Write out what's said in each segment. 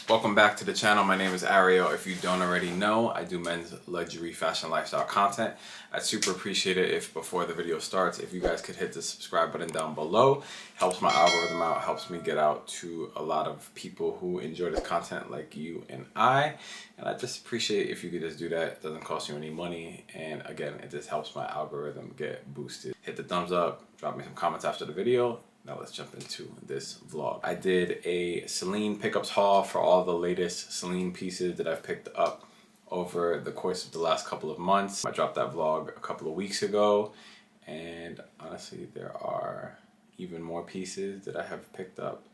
Welcome back to the channel. My name is Ariel. If you don't already know, I do men's luxury fashion lifestyle content. I'd super appreciate it if before the video starts, if you guys could hit the subscribe button down below. Helps my algorithm out, helps me get out to a lot of people who enjoy this content like you and I. And I just appreciate if you could just do that. It doesn't cost you any money. And again, it just helps my algorithm get boosted. Hit the thumbs up, drop me some comments after the video. Now let's jump into this vlog. I did a Celine pickups haul for all the latest Celine pieces that I've picked up over the course of the last couple of months. I dropped that vlog a couple of weeks ago, and honestly there are even more pieces that I have picked up.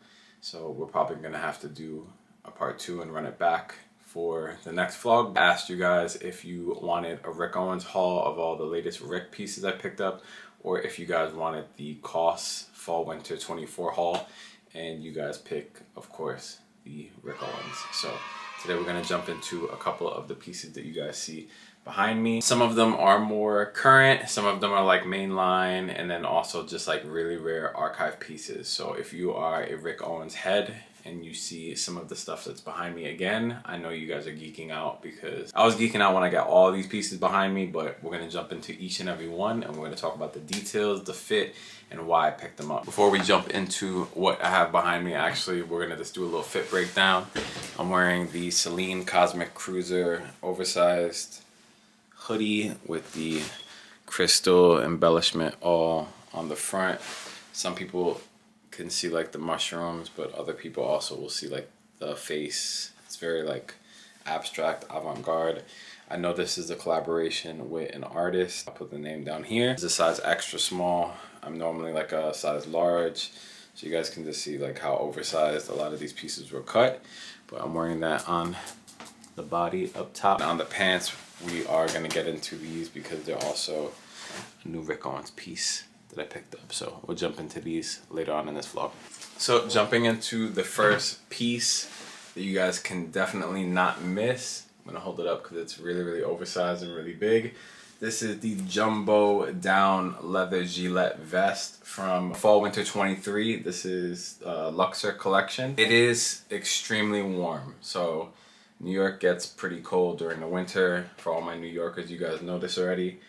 So we're probably gonna have to do a part 2 and run it back for the next vlog. I asked you guys if you wanted a Rick Owens haul of all the latest Rick pieces I picked up, or if you guys wanted the COS Fall Winter 24 haul, and you guys pick, of course, the Rick Owens. So today we're gonna jump into a couple of the pieces that you guys see behind me. Some of them are more current, some of them are like mainline, and then also just like really rare archive pieces. So if you are a Rick Owens head and you see some of the stuff that's behind me again, I know you guys are geeking out, because I was geeking out when I got all these pieces behind me, but we're gonna jump into each and every one, and we're gonna talk about the details, the fit, and why I picked them up. Before we jump into what I have behind me, actually, we're gonna just do a little fit breakdown. I'm wearing the Celine Cosmic Cruiser oversized hoodie with the crystal embellishment all on the front. Some people can see like the mushrooms, but other people also will see like the face. It's very like abstract, avant-garde. I know this is a collaboration with an artist. I'll put the name down here. It's a size extra small. I'm normally like a size large, so you guys can just see like how oversized a lot of these pieces were cut. But I'm wearing that on the body up top. On the pants, we are gonna get into these because they're also a new Rick Owens piece that I picked up. So we'll jump into these later on in this vlog. So jumping into the first piece that you guys can definitely not miss. I'm gonna hold it up because it's really, really oversized and really big. This is the jumbo down leather Gillette vest from Fall Winter 23. This is Luxor collection. It is extremely warm. So New York gets pretty cold during the winter. For all my New Yorkers, you guys know this already.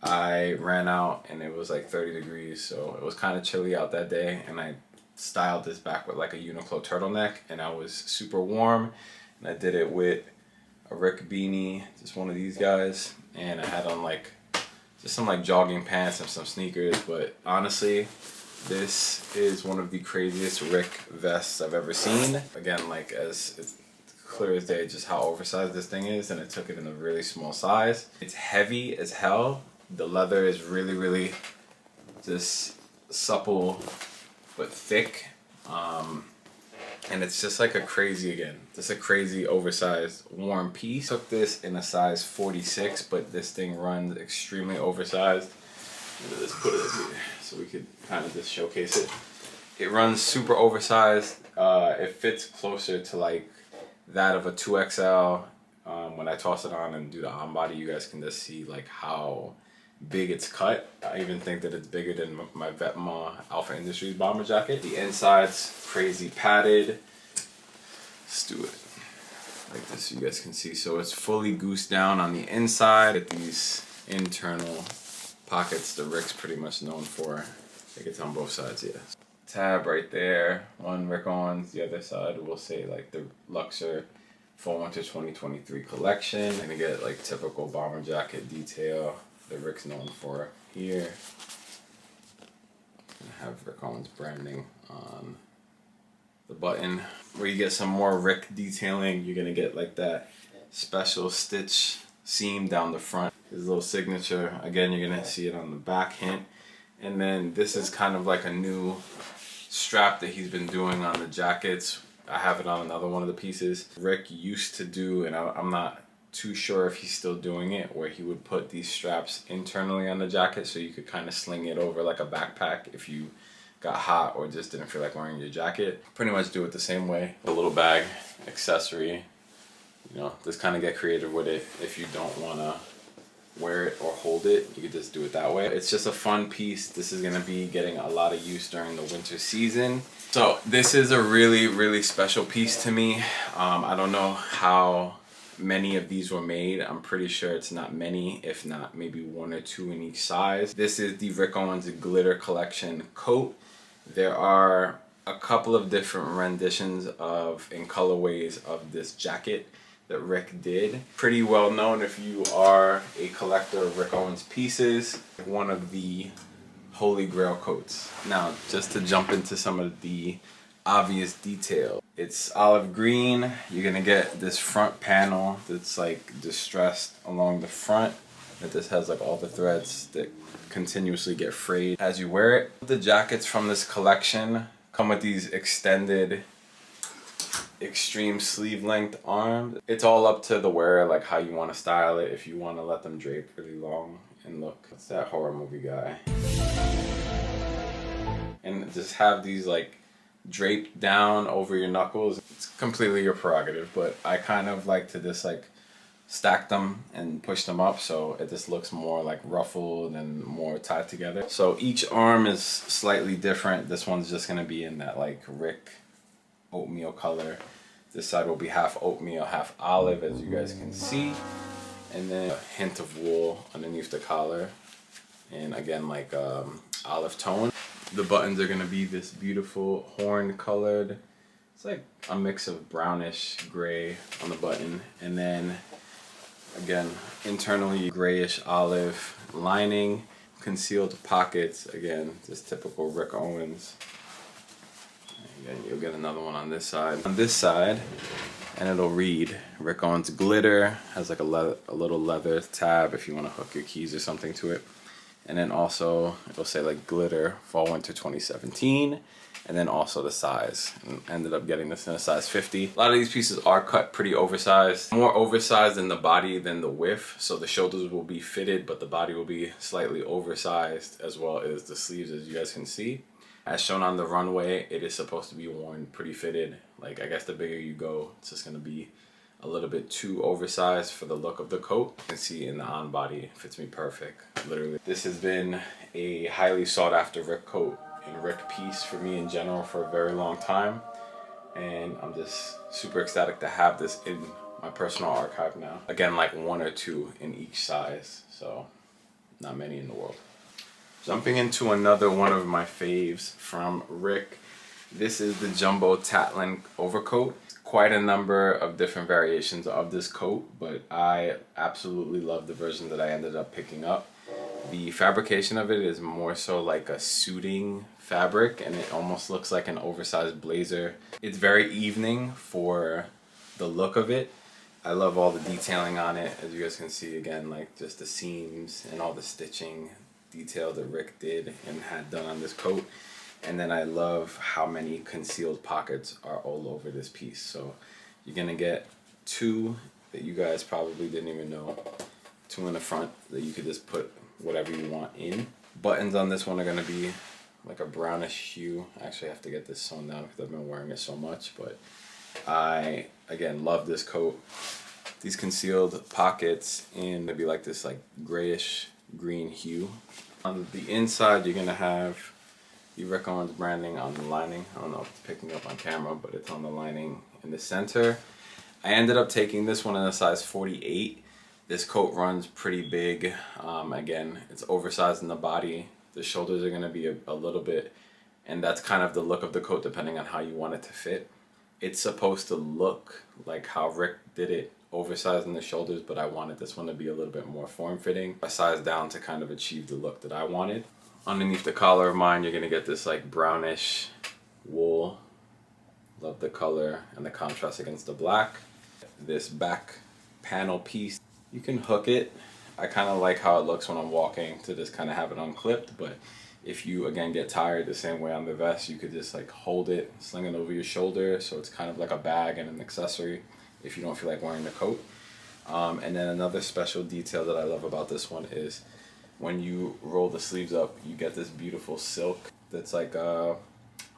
I ran out and it was like 30 degrees, so it was kind of chilly out that day, and I styled this back with like a Uniqlo turtleneck, and I was super warm, and I did it with a Rick beanie, just one of these guys, and I had on like just some like jogging pants and some sneakers. But honestly, this is one of the craziest Rick vests I've ever seen. Again, like as clear as day just how oversized this thing is, and I took it in a really small size. It's heavy as hell. The leather is really, really just supple but thick, and it's just like a crazy, just a crazy oversized warm piece. Took this in a size 46, but this thing runs extremely oversized. Let's put it here so we could kind of just showcase it. It runs super oversized. It fits closer to like that of a 2XL. When I toss it on and do the on body, you guys can just see like how big it's cut. I even think that it's bigger than my Vetements Alpha Industries bomber jacket. The inside's crazy padded. Let's do it like this so you guys can see. So it's fully goosed down on the inside. Get these internal pockets that Rick's pretty much known for. I think it's on both sides, yeah. Tab right there, one Rick Owens, the other side will say like the Luxor Fall Winter 2023 collection. Gonna get like typical bomber jacket detail that Rick's known for here. I have Rick Owens branding on the button. Where you get some more Rick detailing, you're gonna get like that special stitch seam down the front. His little signature, again, you're gonna see it on the back hint. And then this is kind of like a new strap that he's been doing on the jackets. I have it on another one of the pieces. Rick used to do, and I'm not too sure if he's still doing it, where he would put these straps internally on the jacket so you could kind of sling it over like a backpack if you got hot or just didn't feel like wearing your jacket. Pretty much do it the same way. A little bag, accessory, you know, just kind of get creative with it if you don't want to wear it or hold it, you could just do it that way. It's just a fun piece. This is gonna be getting a lot of use during the winter season. So this is a really, really special piece to me. I don't know how many of these were made. I'm pretty sure it's not many, if not maybe 1 or 2 in each size. This is the Rick Owens Glitter Collection coat. There are a couple of different renditions in colorways of this jacket that Rick did. Pretty well known if you are a collector of Rick Owens pieces. One of the holy grail coats. Now, just to jump into some of the obvious detail. It's olive green. You're gonna get this front panel that's like distressed along the front. It just has like all the threads that continuously get frayed as you wear it. The jackets from this collection come with these extended extreme sleeve length arms. It's all up to the wearer, like how you want to style it. If you want to let them drape really long and look, it's that horror movie guy. And just have these like draped down over your knuckles. It's completely your prerogative, but I kind of like to just like stack them and push them up so it just looks more like ruffled and more tied together. So each arm is slightly different. This one's just gonna be in that like Rick oatmeal color. This side will be half oatmeal, half olive, as you guys can see. And then a hint of wool underneath the collar. And again, like olive tone. The buttons are gonna be this beautiful horn colored. It's like a mix of brownish gray on the button. And then again, internally grayish olive lining, concealed pockets. Again, just typical Rick Owens. Again, you'll get another one on this side. On this side, and it'll read Rick Owens Glitter. Has like a little leather tab if you want to hook your keys or something to it. And then also it'll say like glitter fall winter 2017, and then also the size. And ended up getting this in a size 50. A lot of these pieces are cut pretty oversized, more oversized in the body than the width. So the shoulders will be fitted, but the body will be slightly oversized, as well as the sleeves, as you guys can see. As shown on the runway, it is supposed to be worn pretty fitted. Like, I guess the bigger you go, it's just gonna be a little bit too oversized for the look of the coat. You can see in the on body, it fits me perfect, literally. This has been a highly sought after Rick coat and Rick piece for me in general for a very long time. And I'm just super ecstatic to have this in my personal archive now. Again, like 1 or 2 in each size, so not many in the world. Jumping into another one of my faves from Rick. This is the Jumbo Tatlin overcoat. Quite a number of different variations of this coat, but I absolutely love the version that I ended up picking up. The fabrication of it is more so like a suiting fabric, and it almost looks like an oversized blazer. It's very evening for the look of it. I love all the detailing on it, as you guys can see. Again, like just the seams and all the stitching detail that Rick did and had done on this coat. And then I love how many concealed pockets are all over this piece. So you're gonna get 2 that you guys probably didn't even know. 2 in the front that you could just put whatever you want in. Buttons on this one are gonna be like a brownish hue. I actually have to get this sewn down because I've been wearing it so much, but I, again, love this coat. These concealed pockets in to be like this like grayish green hue. On the inside, you're gonna have the Rick Owens branding on the lining. I don't know if it's picking up on camera, but it's on the lining in the center. I ended up taking this one in a size 48. This coat runs pretty big. Again, it's oversized in the body. The shoulders are gonna be a little bit, and that's kind of the look of the coat depending on how you want it to fit. It's supposed to look like how Rick did it, oversized in the shoulders, but I wanted this one to be a little bit more form-fitting. I sized down to kind of achieve the look that I wanted. Underneath the collar of mine, you're gonna get this like brownish wool. Love the color and the contrast against the black. This back panel piece, you can hook it. I kind of like how it looks when I'm walking to just kind of have it unclipped, but if you again get tired the same way on the vest, you could just like hold it, sling it over your shoulder, so it's kind of like a bag and an accessory if you don't feel like wearing the coat. And then another special detail that I love about this one is when you roll the sleeves up, you get this beautiful silk that's like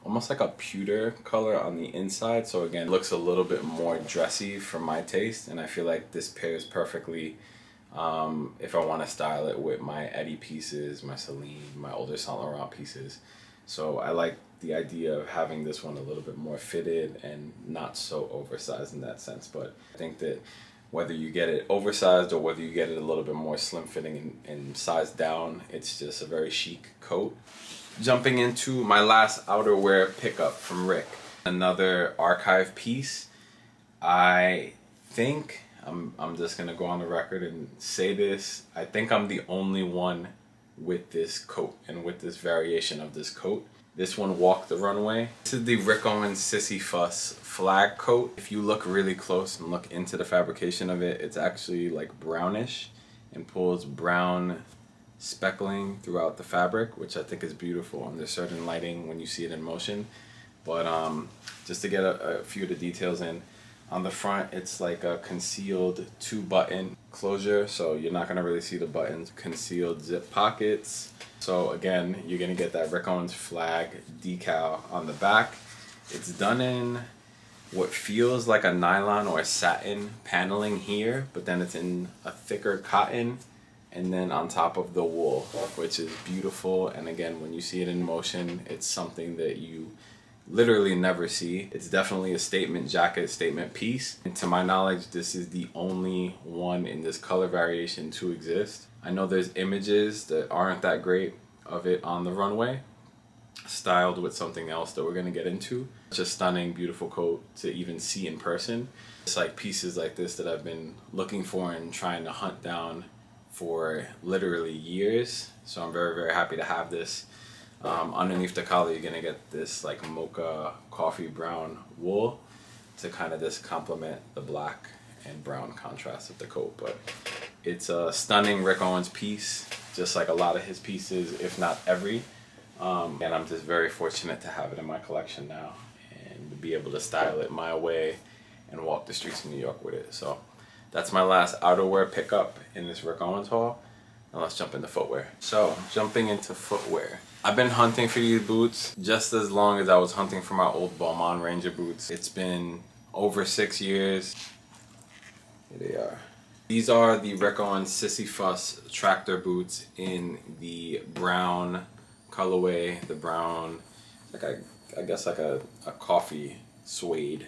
almost like a pewter color on the inside. So again, it looks a little bit more dressy for my taste, and I feel like this pairs perfectly if I want to style it with my Eddie pieces, my Celine, my older Saint Laurent pieces. So I like the idea of having this one a little bit more fitted and not so oversized in that sense. But I think that whether you get it oversized or whether you get it a little bit more slim fitting and sized down, it's just a very chic coat. Jumping into my last outerwear pickup from Rick, another archive piece. I think I'm just gonna go on the record and say this. I think I'm the only one with this coat and with this variation of this coat. This one walked the runway. This is the Rick Owens Sissy Fuss flag coat. If you look really close and look into the fabrication of it, it's actually like brownish and pulls brown speckling throughout the fabric, which I think is beautiful. And there's certain lighting when you see it in motion. But just to get a few of the details in, on the front, it's like a concealed 2-button closure, so you're not gonna really see the buttons. Concealed zip pockets. So again, you're gonna get that Rick Owens flag decal on the back. It's done in what feels like a nylon or a satin paneling here, but then it's in a thicker cotton, and then on top of the wool, which is beautiful. And again, when you see it in motion, it's something that you literally never see. It's definitely a statement jacket, statement piece. And to my knowledge, this is the only one in this color variation to exist. I know there's images that aren't that great of it on the runway, styled with something else that we're gonna get into. It's a stunning, beautiful coat to even see in person. It's like pieces like this that I've been looking for and trying to hunt down for literally years. So I'm very, very happy to have this. Underneath the collar, you're gonna get this like mocha coffee brown wool to kind of just complement the black and brown contrast of the coat. But it's a stunning Rick Owens piece, just like a lot of his pieces, if not every. And I'm just very fortunate to have it in my collection now and to be able to style it my way and walk the streets of New York with it. So that's my last outerwear pickup in this Rick Owens haul. Now let's jump into footwear. So jumping into footwear. I've been hunting for these boots just as long as I was hunting for my old Balmain Ranger boots. It's been over 6 years. Here they are. These are the Rick Owens Sissy Fuss Tractor boots in the brown colorway. The brown, like I guess like a coffee suede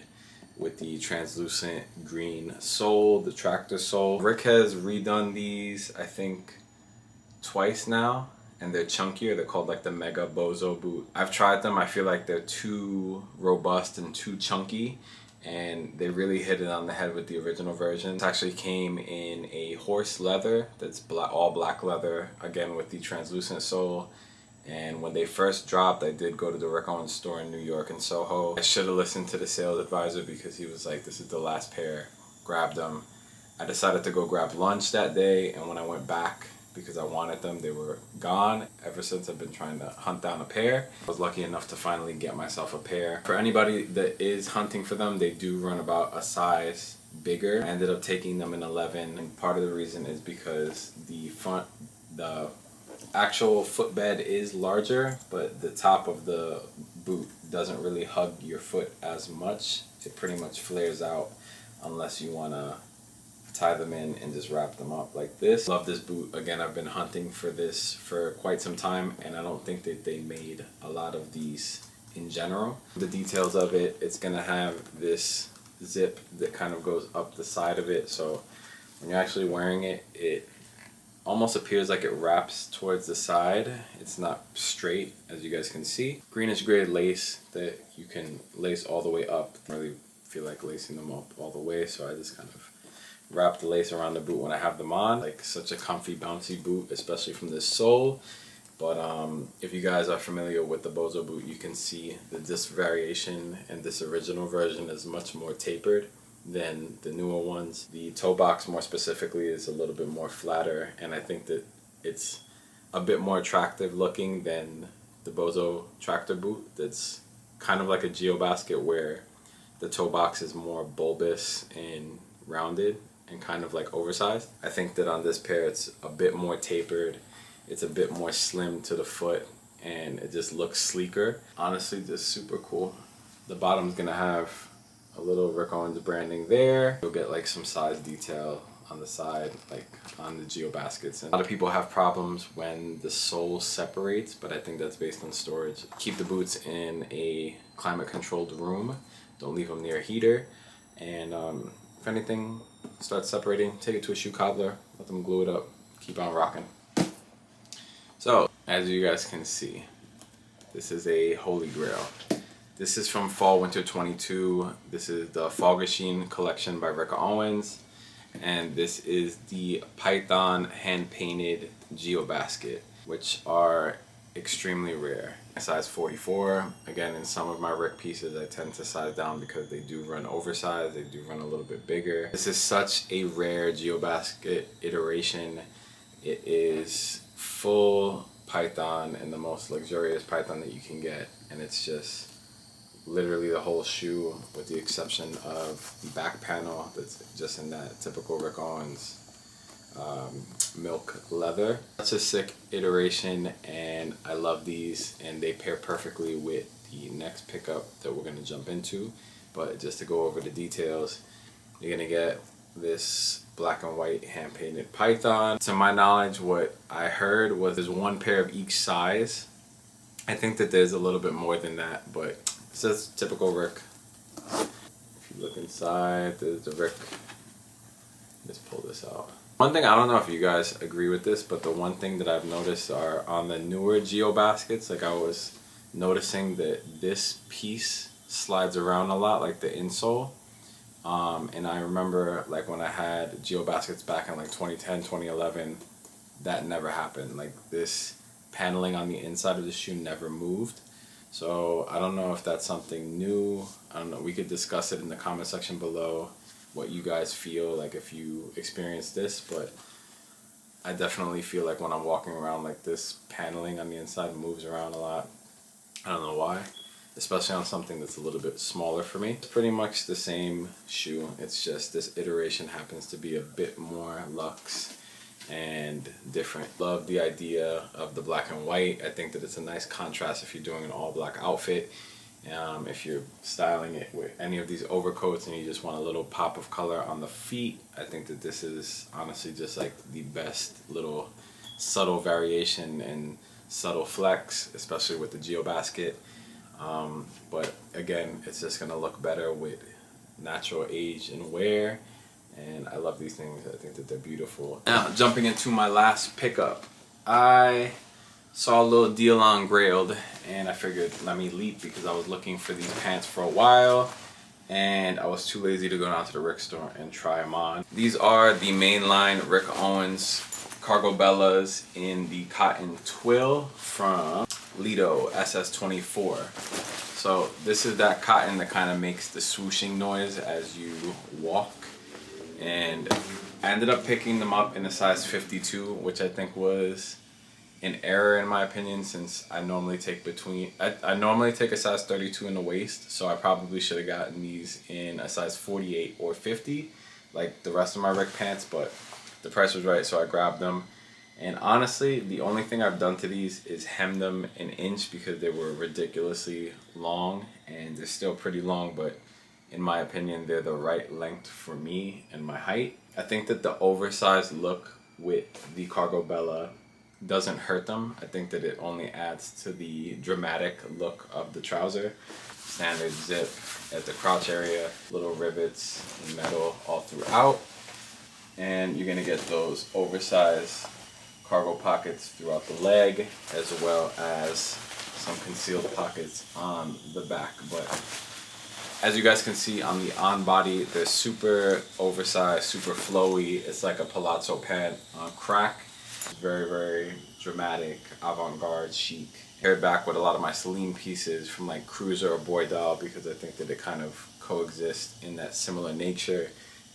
with the translucent green sole, the tractor sole. Rick has redone these, I think, twice now. And they're chunkier. They're called like the Mega Bozo boot. I've tried them. I feel like they're too robust and too chunky, and they really hit it on the head with the original version. It actually came in a horse leather that's all black leather, again with the translucent sole. And when they first dropped, I did go to the Rick Owens store in New York in Soho. I should have listened to the sales advisor because he was like, this is the last pair. Grabbed them. I decided to go grab lunch that day, and when I went back, because I wanted them, they were gone. Ever since, I've been trying to hunt down a pair. I was lucky enough to finally get myself a pair. For anybody that is hunting for them, they do run about a size bigger. I ended up taking them in 11, and part of the reason is because the actual footbed is larger, but the top of the boot doesn't really hug your foot as much. It pretty much flares out unless you want to tie them in and just wrap them up like this. Love this boot. Again, I've been hunting for this for quite some time, and I don't think that they made a lot of these in general. The details of it, it's gonna have this zip that kind of goes up the side of it, so when you're actually wearing it, it almost appears like it wraps towards the side. It's not straight, as you guys can see. Greenish gray lace that you can lace all the way up. I don't really feel like lacing them up all the way, so I just kind of wrap the lace around the boot when I have them on. Like such a comfy, bouncy boot, especially from this sole. But if you guys are familiar with the Bozo boot, you can see that this variation and this original version is much more tapered than the newer ones. The toe box more specifically is a little bit more flatter, and I think that it's a bit more attractive looking than the Bozo tractor boot. That's kind of like a Geobasket where the toe box is more bulbous and rounded and kind of like oversized. I think that on this pair it's a bit more tapered, it's a bit more slim to the foot, and it just looks sleeker. Honestly, just super cool. The bottom's gonna have a little Rick Owens branding there. You'll get like some size detail on the side, like on the Geobaskets. And a lot of people have problems when the sole separates, but I think that's based on storage. Keep the boots in a climate controlled room. Don't leave them near a heater. And if anything starts separating, take it to a shoe cobbler, let them glue it up, keep on rocking. So, as you guys can see, this is a holy grail. This is from Fall Winter 22. This is the Fall Machine collection by Owens. And this is the Python hand-painted Geobasket, which are extremely rare. Size 44. Again, in some of my Rick pieces, I tend to size down because they do run oversized. They do run a little bit bigger. This is such a rare Geobasket iteration. It is full Python and the most luxurious Python that you can get. And it's just literally the whole shoe, with the exception of the back panel that's just in that typical Rick Owens milk leather. Such a sick iteration, and I love these, and they pair perfectly with the next pickup that we're going to jump into. But just to go over the details, you're going to get this black and white hand painted Python. To my knowledge, what I heard was there's one pair of each size. I think that there's a little bit more than that, but it says typical Rick. If you look inside, there's the Rick. Let's pull this out. One thing, I don't know if you guys agree with this, but the one thing that I've noticed are on the newer Geobaskets, like I was noticing that this piece slides around a lot, like the insole. And I remember like when I had Geobaskets back in like 2010, 2011, that never happened. Like this paneling on the inside of the shoe never moved. So I don't know if that's something new. I don't know. We could discuss it in the comment section below, what you guys feel like if you experience this. But I definitely feel like when I'm walking around, like this paneling on the inside moves around a lot. I don't know why, especially on something that's a little bit smaller for me. It's pretty much the same shoe. It's just this iteration happens to be a bit more luxe and different. Love the idea of the black and white. I think that it's a nice contrast if you're doing an all black outfit. If you're styling it with any of these overcoats and you just want a little pop of color on the feet, I think that this is honestly just like the best little subtle variation and subtle flex, especially with the Geobasket. But again, it's just gonna look better with natural age and wear. And I love these things. I think that they're beautiful. Now, jumping into my last pickup, I saw a little deal on Grailed, and I figured let me leap because I was looking for these pants for a while, and I was too lazy to go down to the Rick store and try them on. These are the mainline Rick Owens Cargobelas in the cotton twill from Lido SS24. So this is that cotton that kind of makes the swooshing noise as you walk. And I ended up picking them up in a size 52, which I think was an error in my opinion, since I normally take I normally take a size 32 in the waist, so I probably should have gotten these in a size 48 or 50 like the rest of my Rick pants, but the price was right, so I grabbed them. And honestly, the only thing I've done to these is hem them an inch because they were ridiculously long, and they're still pretty long, but in my opinion, they're the right length for me and my height. I think that the oversized look with the Cargobela doesn't hurt them. I think that it only adds to the dramatic look of the trouser. Standard zip at the crotch area, little rivets and metal all throughout. And you're gonna get those oversized cargo pockets throughout the leg, as well as some concealed pockets on the back. But as you guys can see on the on body, they're super oversized, super flowy. It's like a palazzo pant on crack. Very, very dramatic, avant-garde, chic. Paired back with a lot of my Celine pieces from like Cruiser or Boy Doll, because I think that it kind of coexists in that similar nature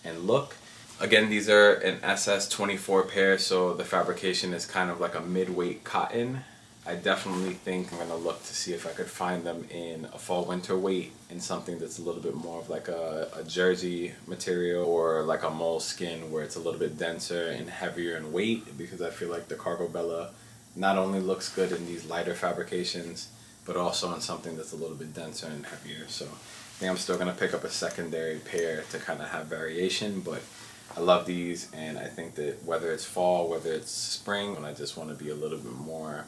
and look. Again, these are an SS24 pair, so the fabrication is kind of like a mid-weight cotton. I definitely think I'm going to look to see if I could find them in a fall-winter weight, in something that's a little bit more of like a jersey material, or like a moleskin where it's a little bit denser and heavier in weight, because I feel like the Cargobela not only looks good in these lighter fabrications, but also in something that's a little bit denser and heavier. So I think I'm still going to pick up a secondary pair to kind of have variation, but I love these, and I think that whether it's fall, whether it's spring, and I just want to be a little bit more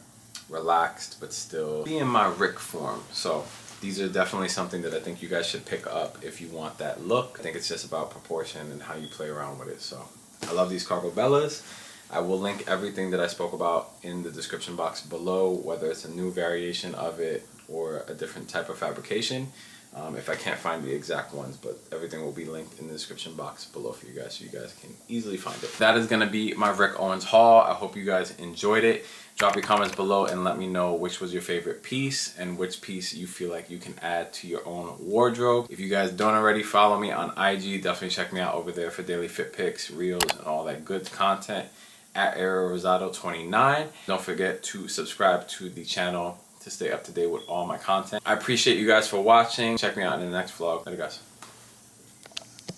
relaxed but still be in my Rick form. So these are definitely something that I think you guys should pick up if you want that look. I think it's just about proportion and how you play around with it. So I love these Cargobelas. I will link everything that I spoke about in the description box below, whether it's a new variation of it or a different type of fabrication. If I can't find the exact ones, but everything will be linked in the description box below for you guys, so you guys can easily find it. That is going to be my Rick Owens haul. I hope you guys enjoyed it. Drop your comments below and let me know which was your favorite piece and which piece you feel like you can add to your own wardrobe. If you guys don't already follow me on IG, definitely check me out over there for daily fit pics, reels, and all that good content at Ariel Rosado 29. Don't forget to subscribe to the channel to stay up to date with all my content. I appreciate you guys for watching. Check me out in the next vlog. Later, guys.